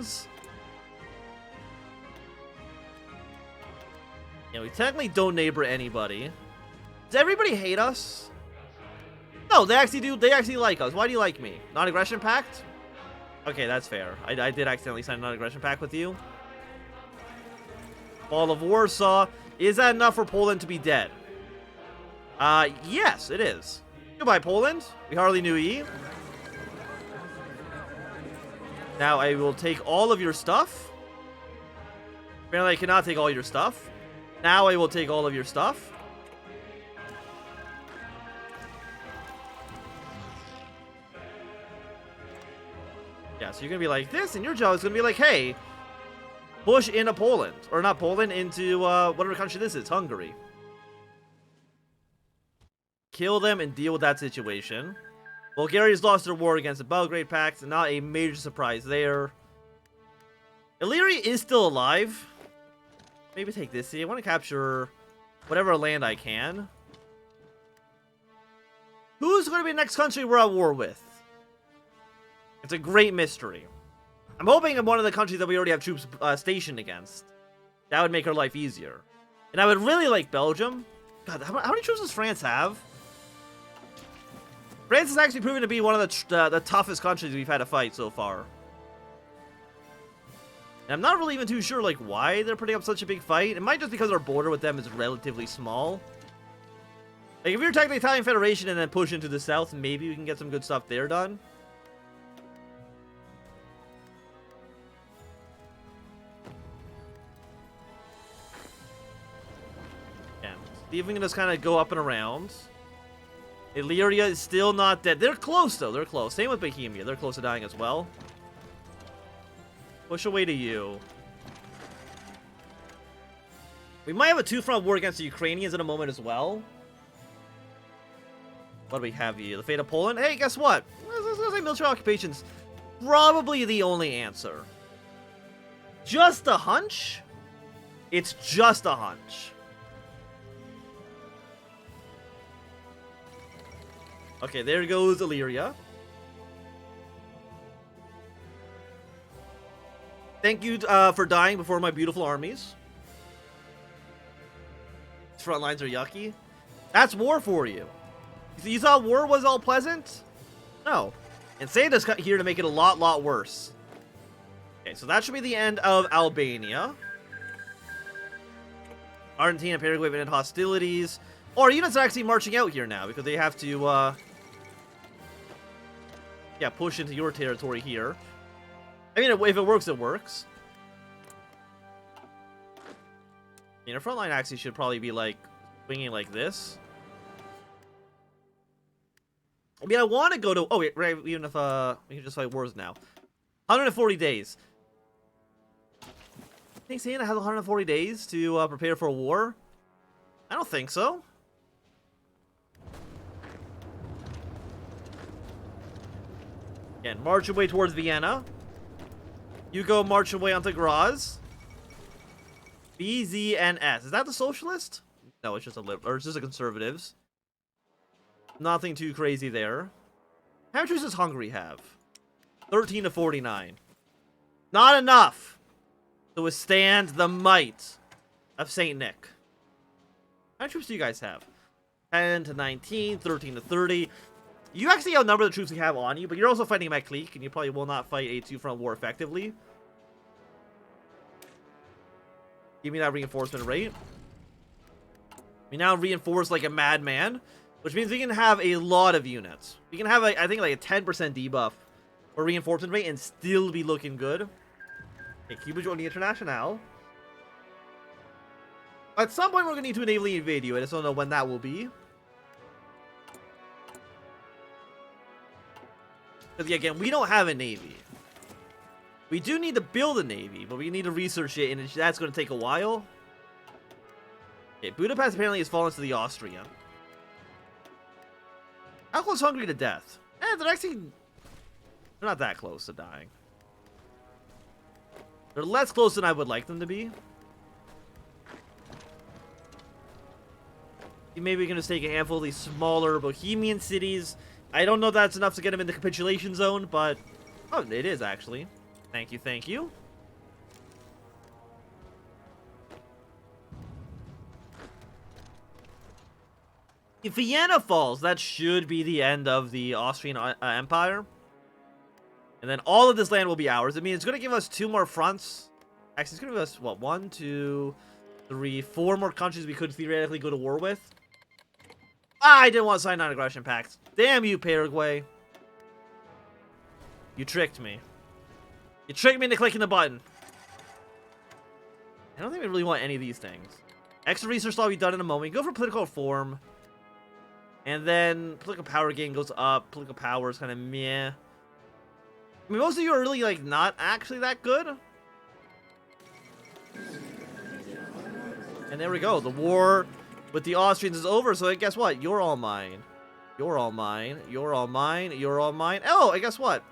Netherlands. Yeah, we technically don't neighbor anybody. Does everybody hate us? No, they actually do. They actually like us. Why do you like me? Non-aggression pact? Okay, that's fair. I did accidentally sign a non-aggression pact with you. Fall of Warsaw. Is that enough for Poland to be dead? Yes, it is. Goodbye, Poland. We hardly knew ye. Now I will take all of your stuff. Apparently I cannot take all your stuff. Now I will take all of your stuff. Yeah, so you're gonna be like this, and your job is gonna be like, hey, push into Poland. Or not Poland, into whatever country this is, Hungary. Kill them and deal with that situation. Bulgaria's lost their war against the Belgrade Pact, and not a major surprise there. Illyria is still alive. Maybe take this city. I want to capture whatever land I can. Who's going to be the next country we're at war with? It's a great mystery. I'm hoping I'm one of the countries that we already have troops stationed against. That would make our life easier. And I would really like Belgium. God, how many troops does France have? France has actually proven to be one of the toughest countries we've had to fight so far. And I'm not really even too sure like why they're putting up such a big fight. It might just because our border with them is relatively small. Like if we were technically Italian Federation and then push into the south, maybe we can get some good stuff there done. See if we can just kind of go up and around. Illyria is still not dead. They're close, though. They're close. Same with Bohemia. They're close to dying as well. Push away to you. We might have a two-front war against the Ukrainians in a moment as well. What do we have here? The fate of Poland? Hey, guess what? Military occupation's probably the only answer. Just a hunch? It's just a hunch. Okay, there goes Illyria. Thank you for dying before my beautiful armies. These front lines are yucky. That's war for you. You thought war was all pleasant? No. And Santa's here to make it a lot worse. Okay, so that should be the end of Albania. Argentina and Paraguay have been in hostilities. Or units are actually marching out here now because they have to, yeah, push into your territory here. I mean, if it works, it works. You know, front line actually should probably be, like, swinging like this. I mean, I want to go to... Oh, wait, right, even if, we can just fight wars now. 140 days. I think Santa has 140 days to prepare for a war. I don't think so. Again, march away towards Vienna. You go march away onto Graz. BZNS. Is that the socialist? No, it's just a liberal, or it's just the conservatives. Nothing too crazy there. How many troops does Hungary have? 13 to 49. Not enough to withstand the might of Saint Nick. How many troops do you guys have? 10 to 19, 13 to 30. You actually outnumber the troops we have on you, but you're also fighting MacLeek, and you probably will not fight a two-front war effectively. Give me that reinforcement rate. We now reinforce like a madman, which means we can have a lot of units. We can have, I think, like a 10% debuff or reinforcement rate and still be looking good. Okay, Cuba joined the Internationale. At some point, we're going to need to naval invade you. I just don't know when that will be. Because, yeah, again, we don't have a navy. We do need to build a navy, but we need to research it, and that's going to take a while. Okay, Budapest apparently has fallen to the Austrian. How close is Hungary to death? They're actually... They're not that close to dying. They're less close than I would like them to be. Maybe we can just take a handful of these smaller Bohemian cities. I don't know if that's enough to get them in the capitulation zone, but... Oh, it is, actually. Thank you, thank you. If Vienna falls, that should be the end of the Austrian Empire. And then all of this land will be ours. I mean, it's going to give us 2 more fronts. Actually, it's going to give us, what, 1, 2, 3, 4 more countries we could theoretically go to war with. I didn't want to sign non-aggression pacts. Damn you, Paraguay. You tricked me. You tricked me into clicking the button. I don't think we really want any of these things. Extra research will be done in a moment. Go for political reform. And then political power gain goes up. Political power is kind of meh. I mean, most of you are really, like, not actually that good. And there we go. The war with the Austrians is over. So guess what? You're all mine. You're all mine. You're all mine. You're all mine. Oh, and guess what?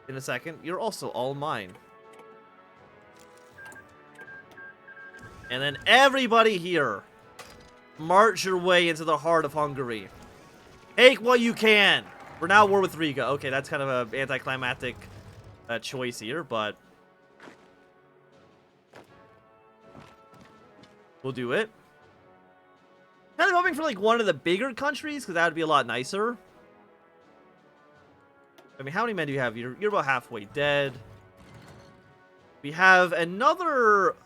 In a second, you're also all mine. And then everybody here, march your way into the heart of Hungary. Take what you can. We're now at war with Riga. Okay, that's kind of an anticlimactic choice here, but we'll do it. Kind of hoping for like one of the bigger countries, because that would be a lot nicer. I mean, how many men do you have? You're about halfway dead. We have another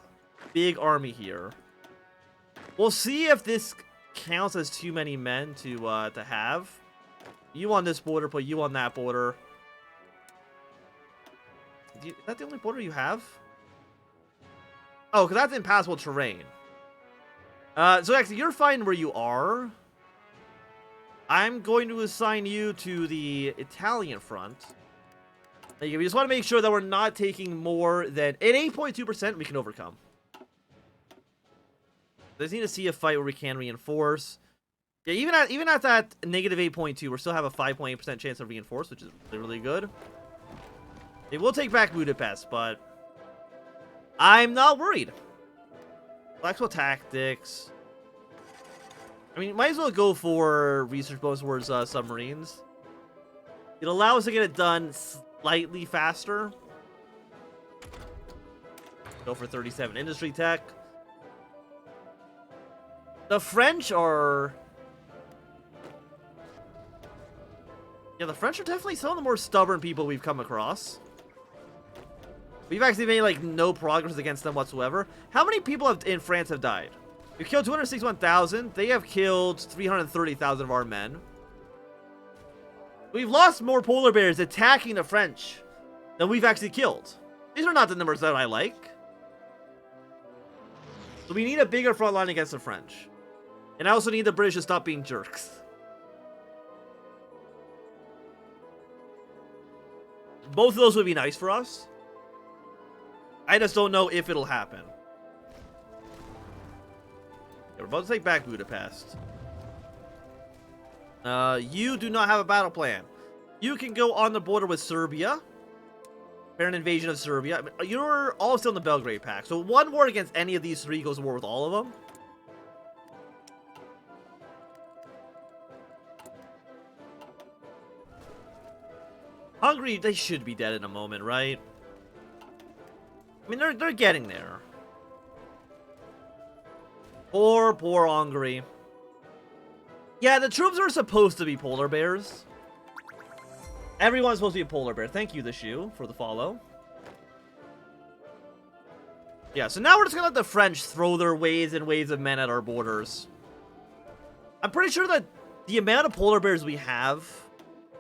big army here. We'll see if this counts as too many men to have. You on this border, put you on that border. Is that the only border you have? Oh, because that's impassable terrain. So actually, you're fine where you are. I'm going to assign you to the Italian front. We just want to make sure that we're not taking more than... At 8.2%, we can overcome. I just need to see a fight where we can reinforce. Yeah, even at that negative 8.2, we still have a 5.8% chance of reinforce, which is really, really good. They will take back Budapest, but I'm not worried. Flexible tactics. I mean, might as well go for research bonus towards submarines. It allows us to get it done slightly faster. Go for 37 industry tech. The French are... Yeah, the French are definitely some of the more stubborn people we've come across. We've actually made, like, no progress against them whatsoever. How many people in France have died? We've killed 261,000. They have killed 330,000 of our men. We've lost more polar bears attacking the French than we've actually killed. These are not the numbers that I like. So we need a bigger front line against the French. And I also need the British to stop being jerks. Both of those would be nice for us. I just don't know if it'll happen. We're about to take back Budapest. You do not have a battle plan. You can go on the border with Serbia. Prepare an invasion of Serbia. I mean, you're all still in the Belgrade Pact. So one war against any of these three goes to war with all of them. Hungary, they should be dead in a moment, right? I mean, they're getting there. Poor Hungary. Yeah, the troops are supposed to be polar bears. Everyone's supposed to be a polar bear. Thank you, the shoe, for the follow. Yeah, so now we're just gonna let the French throw their waves and waves of men at our borders. I'm pretty sure that the amount of polar bears we have...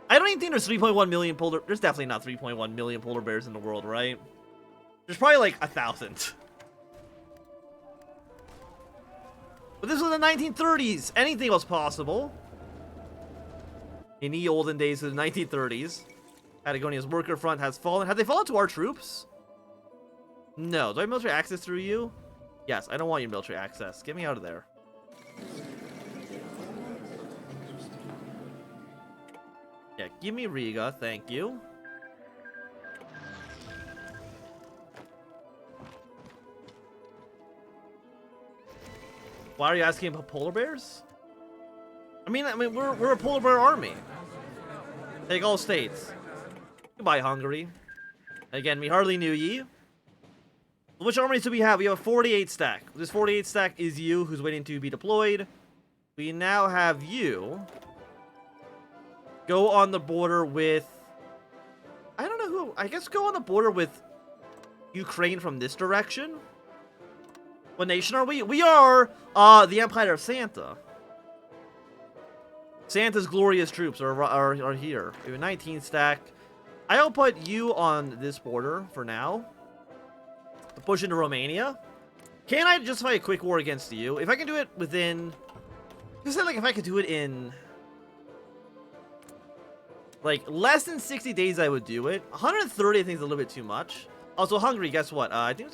I don't even think there's 3.1 million polar... There's definitely not 3.1 million polar bears in the world, right? There's probably like 1,000. But this was the 1930s. Anything was possible. In the olden days of the 1930s. Patagonia's worker front has fallen. Have they fallen to our troops? No. Do I have military access through you? Yes, I don't want your military access. Get me out of there. Yeah, give me Riga. Thank you. Why are you asking about polar bears? I mean, we're a polar bear army. Take all states. Goodbye, Hungary. Again, we hardly knew ye. Which armies do we have? We have a 48 stack. This 48 stack is you, who's waiting to be deployed. We now have you go on the border with... I don't know who... I guess go on the border with Ukraine from this direction. What nation are we? We are the Empire of Santa. Santa's glorious troops are here. We have a 19 stack. I'll put you on this border for now. To push into Romania. Can I justify a quick war against you? If I can do it within... I said, like, if I could do it in... like, less than 60 days, I would do it. 130, I think, is a little bit too much. Also, Hungary, guess what? I think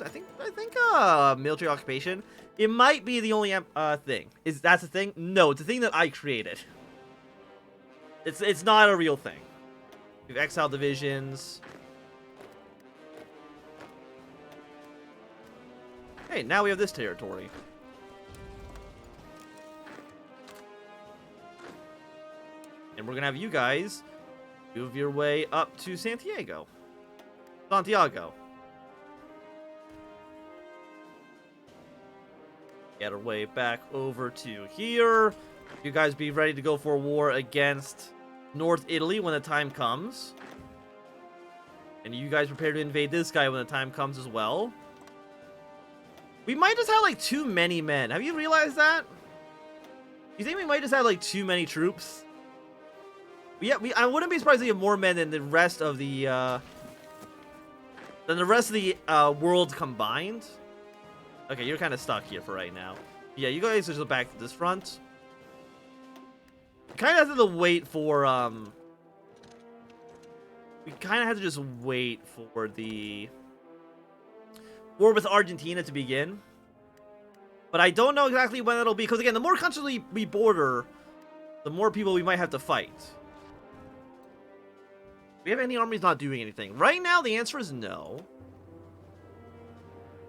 military occupation. It might be the only thing. That's the thing? No, it's a thing that I created. It's not a real thing. We have exile divisions. Hey, now we have this territory. And we're gonna have you guys move your way up to Santiago. Get our way back over to here. You guys be ready to go for a war against North Italy when the time comes. And you guys prepare to invade this guy when the time comes as well. We might just have, like, too many men. Have you realized that? You think we might just have, like, too many troops? Yeah, I wouldn't be surprised if we have more men than the rest of the, world combined. Okay, you're kind of stuck here for right now. Yeah, you guys just go back to this front. Kind of have to wait for, we kind of have to just wait for the war with Argentina to begin. But I don't know exactly when it'll be, because again, the more countries we border, the more people we might have to fight. Do we have any armies not doing anything? Right now, the answer is no.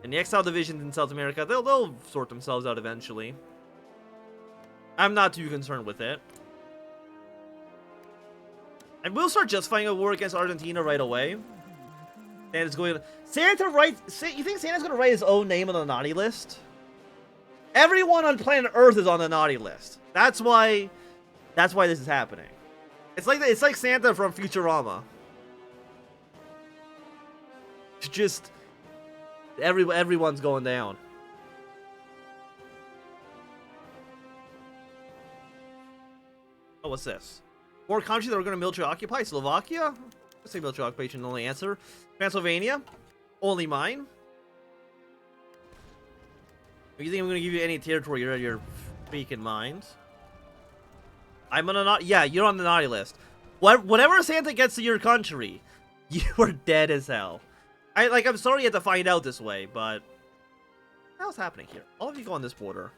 And the exile divisions in South America, they'll sort themselves out eventually. I'm not too concerned with it. And we'll start justifying a war against Argentina right away. Santa's going to... You think Santa's going to write his own name on the naughty list? Everyone on planet Earth is on the naughty list. That's why this is happening. It's like Santa from Futurama. Just everyone's going down. Oh, what's this? More countries that are going to military occupy? Slovakia? Let's say military occupation, the only answer. Pennsylvania? Only mine. You think I'm going to give you any territory you're out of your freaking mind? I'm on a naughty... Yeah, you're on the naughty list. Whatever Santa gets to your country, you are dead as hell. I'm sorry you had to find out this way, but... What the hell's happening here? All of you go on this border.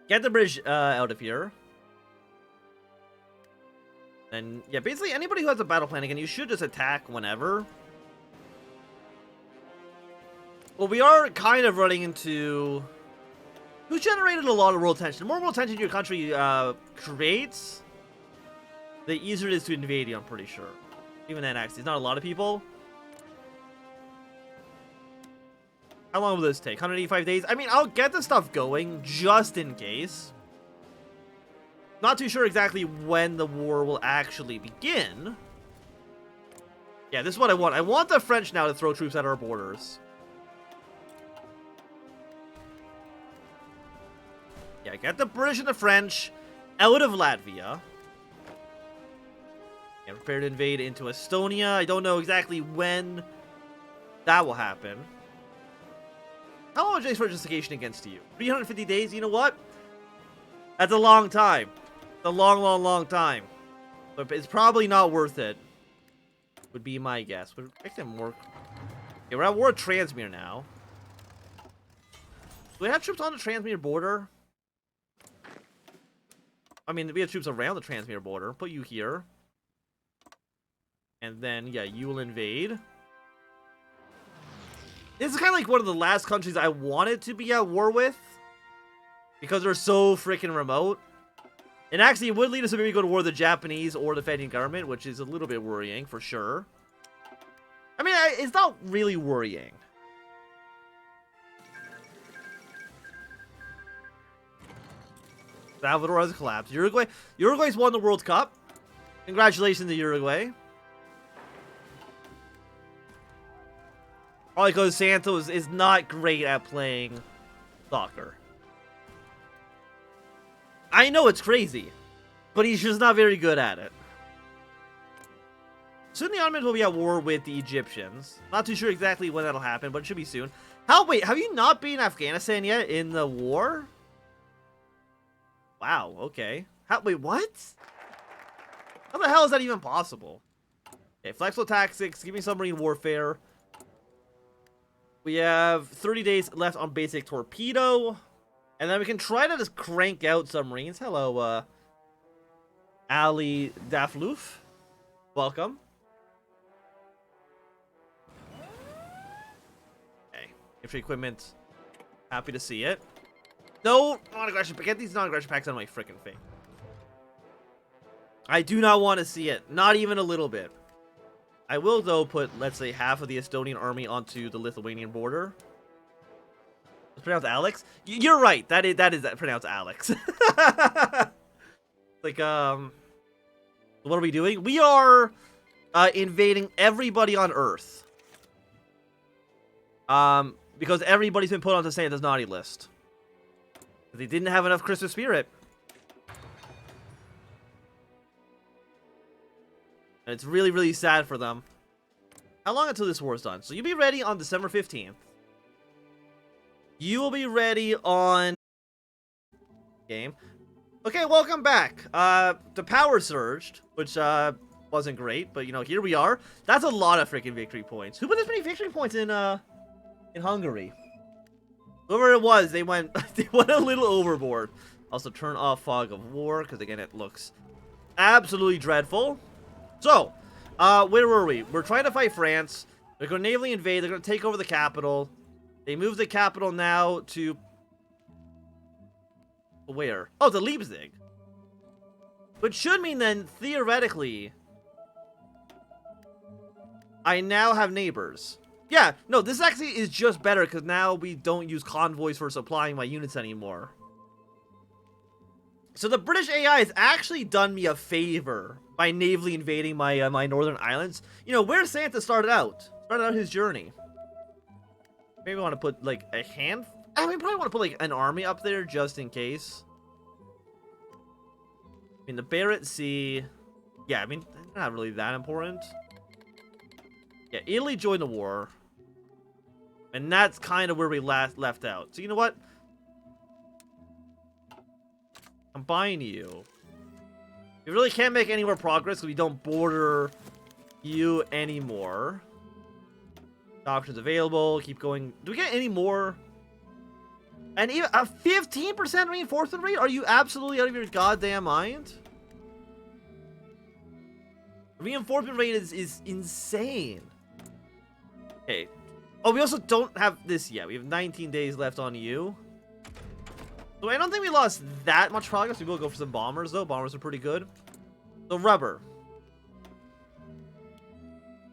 Get the bridge out of here. And, yeah, basically anybody who has a battle plan, again, you should just attack whenever. Well, we are kind of running into... Who generated a lot of world tension? The more world tension your country creates, the easier it is to invade you, I'm pretty sure. Even annex. There's not a lot of people. How long will this take? 185 days? I mean, I'll get the stuff going, just in case. Not too sure exactly when the war will actually begin. Yeah, this is what I want. I want the French now to throw troops at our borders. Yeah, get the British and the French out of Latvia. And prepare to invade into Estonia. I don't know exactly when that will happen. How long is for justification against you? 350 days? You know what? That's a long time. It's a long, long, long time. But it's probably not worth it. Would be my guess. But make them work. Okay, we're at war with Transmere now. Do we have troops on the Transmere border? I mean, we have troops around the Transmere border. Put you here. And then, yeah, you will invade. This is kind of like one of the last countries I wanted to be at war with. because they're so freaking remote. And actually, it would lead us to maybe go to war with the Japanese or the Fenian government, which is a little bit worrying, for sure. I mean, it's not really worrying. Salvador has collapsed. Uruguay's won the World Cup. Congratulations to Uruguay. Probably because Santos is not great at playing soccer. I know it's crazy, but he's just not very good at it. Soon the Ottomans will be at war with the Egyptians. Not too sure exactly when that'll happen, but it should be soon. Wait, have you not been in Afghanistan yet in the war? Wow, okay. Wait, what? How the hell is that even possible? Okay, flexible tactics, give me submarine warfare. We have 30 days left on basic torpedo. And then we can try to just crank out submarines. Hello, Ali Dafloof. Welcome. Okay, infantry equipment. Happy to see it. No non-aggression. Get these non-aggression packs out of my freaking face. I do not want to see it. Not even a little bit. I will, though, put, let's say, half of the Estonian army onto the Lithuanian border. It's pronounced Alex? You're right. That is pronounced Alex. Like, what are we doing? We are invading everybody on Earth. Because everybody's been put onto Santa's naughty list. They didn't have enough Christmas spirit. And it's really, really sad for them. How long until this war is done? So you'll be ready on December 15th. You will be ready on... game. Okay, welcome back. The power surged, which wasn't great, but you know, here we are. That's a lot of freaking victory points. Who put this many victory points in Hungary? Whoever it was, they went they went a little overboard. Also, turn off fog of war, because again, it looks absolutely dreadful. So, where were we? We're trying to fight France. They're going to navally invade. They're going to take over the capital. They moved the capital now to... where? Oh, to Leipzig. Which should mean then, theoretically, I now have neighbors. Yeah, no, this actually is just better because now we don't use convoys for supplying my units anymore. So the British AI has actually done me a favor by navally invading my my northern islands. You know, where Santa started out his journey. Maybe I want to put like a hand. I mean, probably want to put like an army up there just in case. I mean, the Barrett Sea. Yeah, I mean, not really that important. Yeah, Italy joined the war. And that's kind of where we left out. So you know what? Combine you. We really can't make any more progress because we don't border you anymore. Options available. Keep going. Do we get any more? And even a 15% reinforcement rate? Are you absolutely out of your goddamn mind? Reinforcement rate is insane. Okay. Oh, we also don't have this yet. We have 19 days left on you. So I don't think we lost that much progress. We will go for some bombers, though. Bombers are pretty good. So rubber.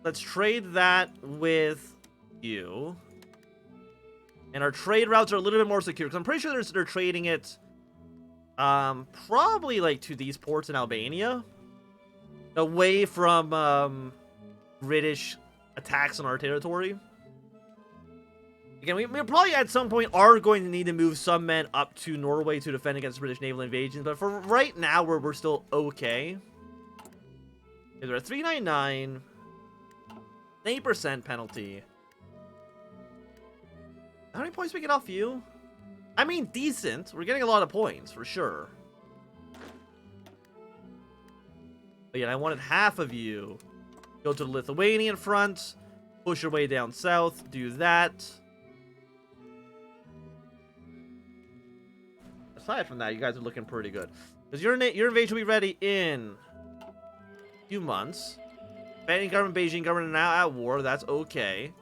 Let's trade that with you. And our trade routes are a little bit more secure. Because I'm pretty sure they're trading it probably like to these ports in Albania. Away from British attacks on our territory. Again, we probably at some point are going to need to move some men up to Norway to defend against British naval invasions. But for right now, we're still okay. We're at 399. 8% penalty. How many points we get off you? I mean, decent. We're getting a lot of points, for sure. But yeah, I wanted half of you. Go to the Lithuanian front. Push your way down south. Do that. Aside from that, you guys are looking pretty good. Because your invasion will be ready in a few months. Beijing government, Beijing government now at war. That's okay.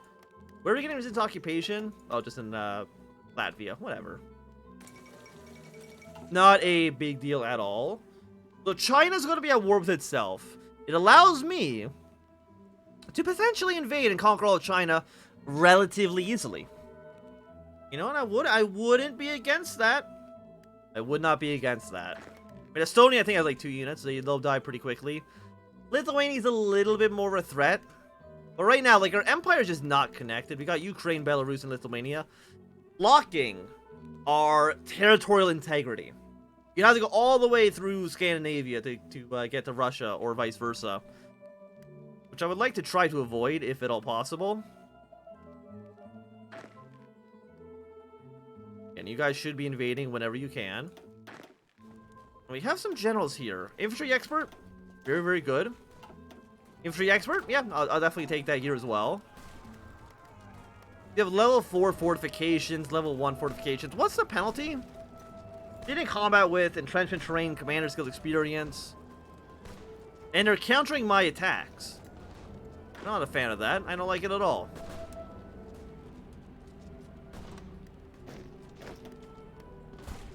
Where are we getting resist occupation? Oh, just in Latvia. Whatever. not a big deal at all. So China's going to be at war with itself. It allows me to potentially invade and conquer all of China relatively easily. You know what? I wouldn't be against that. I would not be against that. I mean, Estonia, I think, has like 2 units. They'll die pretty quickly. Lithuania's a little bit more of a threat. But right now, like, our empire is just not connected. We got Ukraine, Belarus, and Lithuania blocking our territorial integrity. You have to go all the way through Scandinavia to get to Russia, or vice versa. Which I would like to try to avoid, if at all possible. And you guys should be invading whenever you can. We have some generals here. Infantry expert, very, very good. Infantry expert, yeah, I'll definitely take that here as well. You have level 4 fortifications, level 1 fortifications. What's the penalty? Leading combat with entrenchment terrain, commander skills experience. And they're countering my attacks. I'm not a fan of that. I don't like it at all.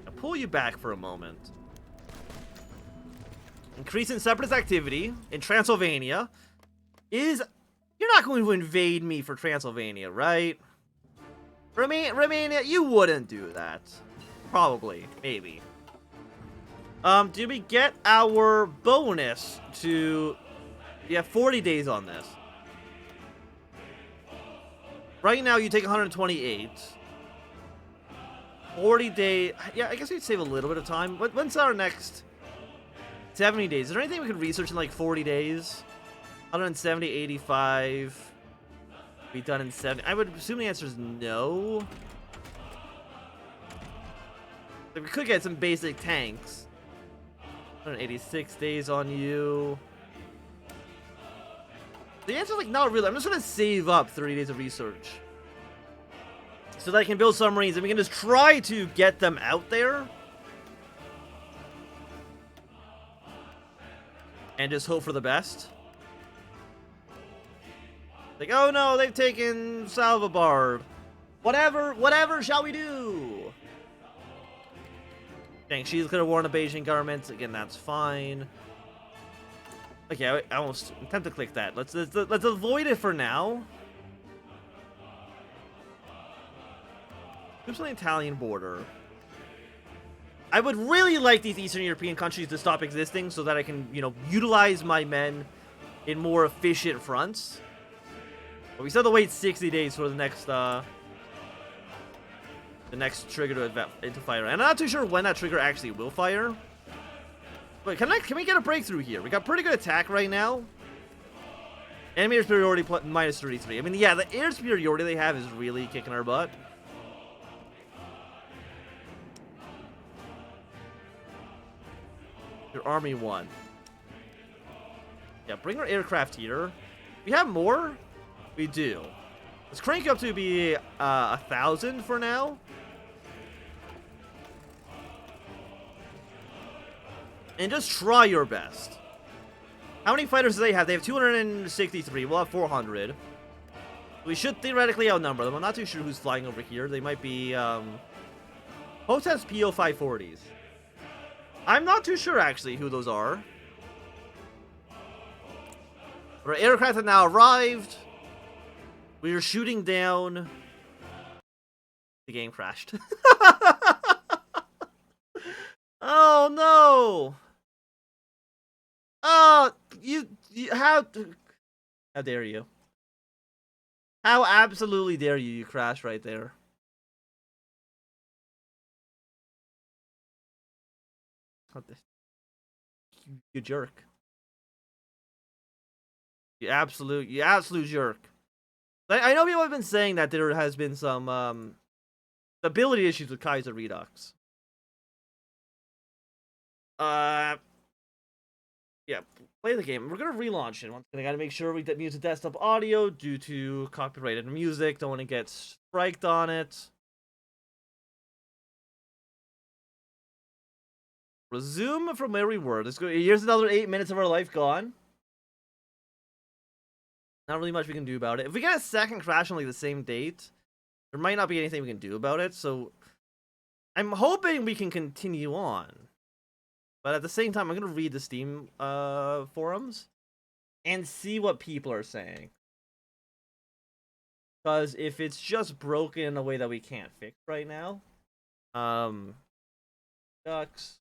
I'll pull you back for a moment. Increase in separatist activity in Transylvania is... You're not going to invade me for Transylvania, right? Romania, you wouldn't do that. Probably. Maybe. Do we get our bonus to... We have 40 days on this. Right now, you take 128. 40 days... Yeah, I guess we'd save a little bit of time. When's our next... 70 days. Is there anything we could research in like 40 days? 170, 85. Be done in 70. I would assume the answer is no. Like, we could get some basic tanks. 186 days on you. The answer is like not really. I'm just gonna save up 30 days of research so that I can build submarines and we can just try to get them out there. And just hope for the best. Like, oh no, they've taken Salvabard. Whatever shall we do? Dang, she's gonna warn the Beijing government. Again, that's fine. Okay, I almost attempt to click that. Let's avoid it for now. Oops, on the Italian border. I would really like these Eastern European countries to stop existing so that I can, you know, utilize my men in more efficient fronts. But we still have to wait 60 days for the next trigger to fire. And I'm not too sure when that trigger actually will fire. But can we get a breakthrough here? We got pretty good attack right now. Enemy air superiority minus 33. I mean, yeah, the air superiority they have is really kicking our butt. Your army won. Yeah, bring our aircraft here. We have more? We do. Let's crank up to be 1,000 for now. And just try your best. How many fighters do they have? They have 263. We'll have 400. We should theoretically outnumber them. I'm not too sure who's flying over here. They might be, Host has HO540s. I'm not too sure, actually, who those are. Our aircraft have now arrived. We are shooting down. The game crashed. Oh, no. Oh, how dare you? How absolutely dare you? You crashed right there. You jerk. You absolute jerk. I know people have been saying that there has been some stability issues with Kaiserredux. Yeah, play the game. We're gonna relaunch it. I gotta make sure we mute the desktop audio due to copyrighted music. Don't want to get striked on it. Resume from where we were. Let's go. Here's another 8 minutes of our life gone. Not really much we can do about it. If we get a second crash on like the same date, there might not be anything we can do about it. So I'm hoping we can continue on. But at the same time, I'm going to read the Steam forums and see what people are saying. Because if it's just broken in a way that we can't fix right now, ducks.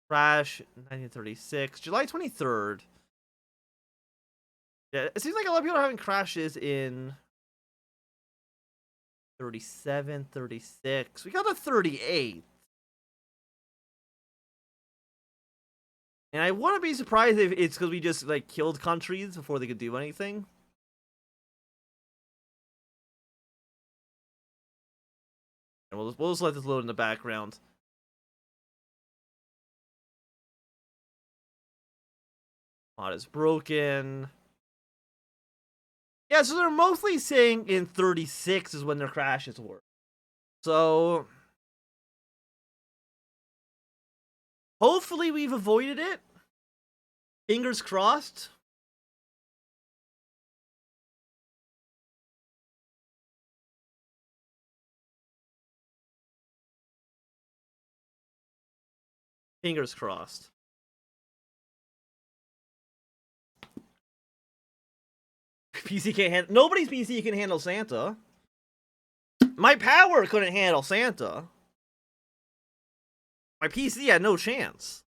Crash 1936, July 23rd. Yeah, it seems like a lot of people are having crashes in 37, 36. We got a 38. And I wouldn't be surprised if it's because we just like killed countries before they could do anything. And we'll just let this load in the background. Mod is broken. Yeah, so they're mostly saying in 36 is when their crashes were. So hopefully we've avoided it. Fingers crossed. Fingers crossed. PC can't handle. Nobody's PC can handle Santa. My power couldn't handle Santa. My PC had no chance.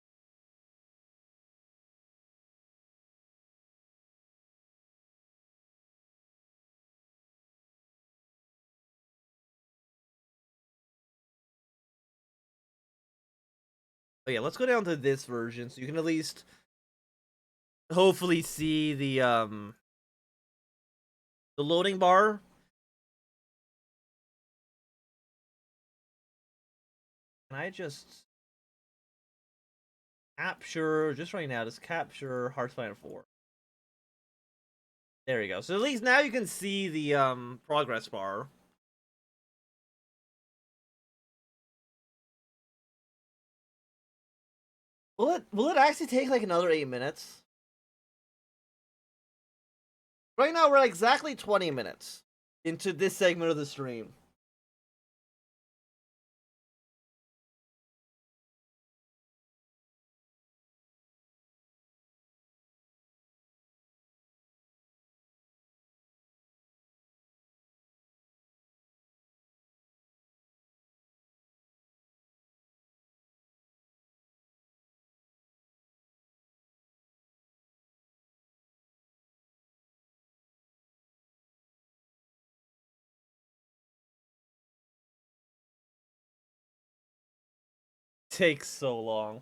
Oh yeah, let's go down to this version so you can at least hopefully see the loading bar. Can I just capture just right now? Just capture Hearthstone 4. There you go. So at least now you can see the progress bar. Will it actually take like another 8 minutes? Right now we're at exactly 20 minutes into this segment of the stream. Takes so long.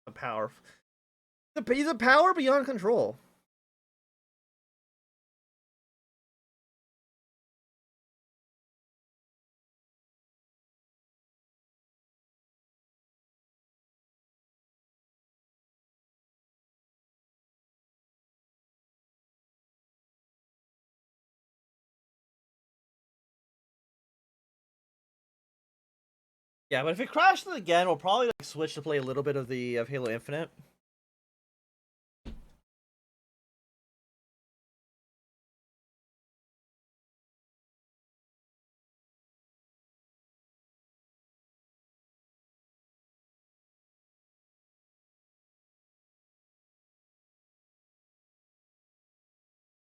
A power. He's a power beyond control. Yeah, but if it crashes again, we'll probably like switch to play a little bit of the Halo Infinite.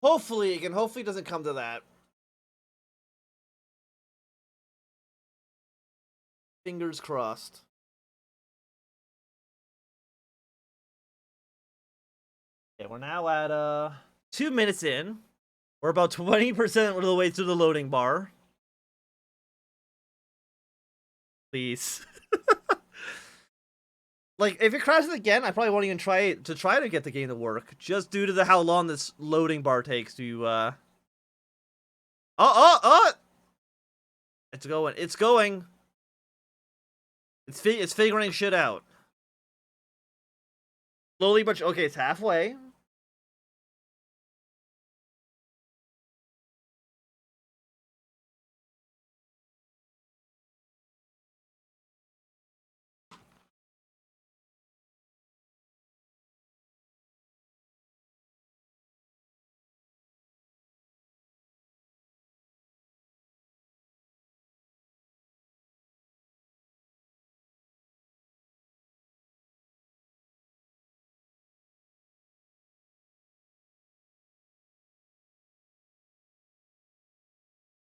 Hopefully, again, hopefully it doesn't come to that. Fingers crossed. Okay, we're now at 2 minutes in. We're about 20% of the way through the loading bar. Please. Like, if it crashes again, I probably won't even try to get the game to work, just due to how long this loading bar takes to It's going. It's going. It's figuring shit out. Slowly but okay, it's halfway.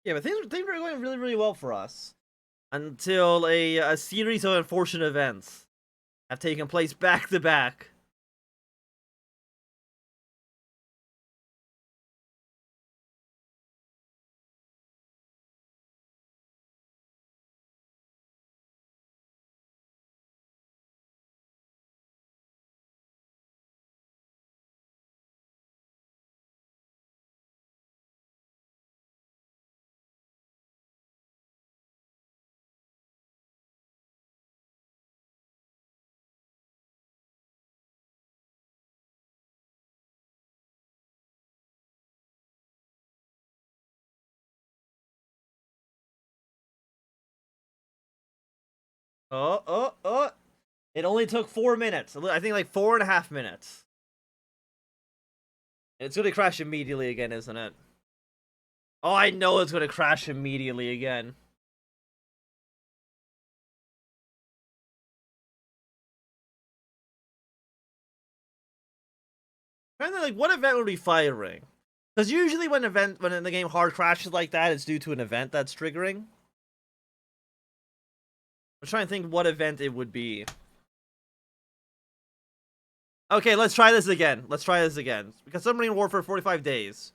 Yeah, but things are going really, really well for us. Until a series of unfortunate events have taken place back to back. Oh. It only took 4 minutes. I think like 4.5 minutes. It's gonna crash immediately again, isn't it? Oh, I know it's gonna crash immediately again. Kind of like, what event would be firing? Because usually when in the game hard crashes like that, it's due to an event that's triggering. I'm trying to think what event it would be. Okay, let's try this again. Because Submarine Warfare 45 days.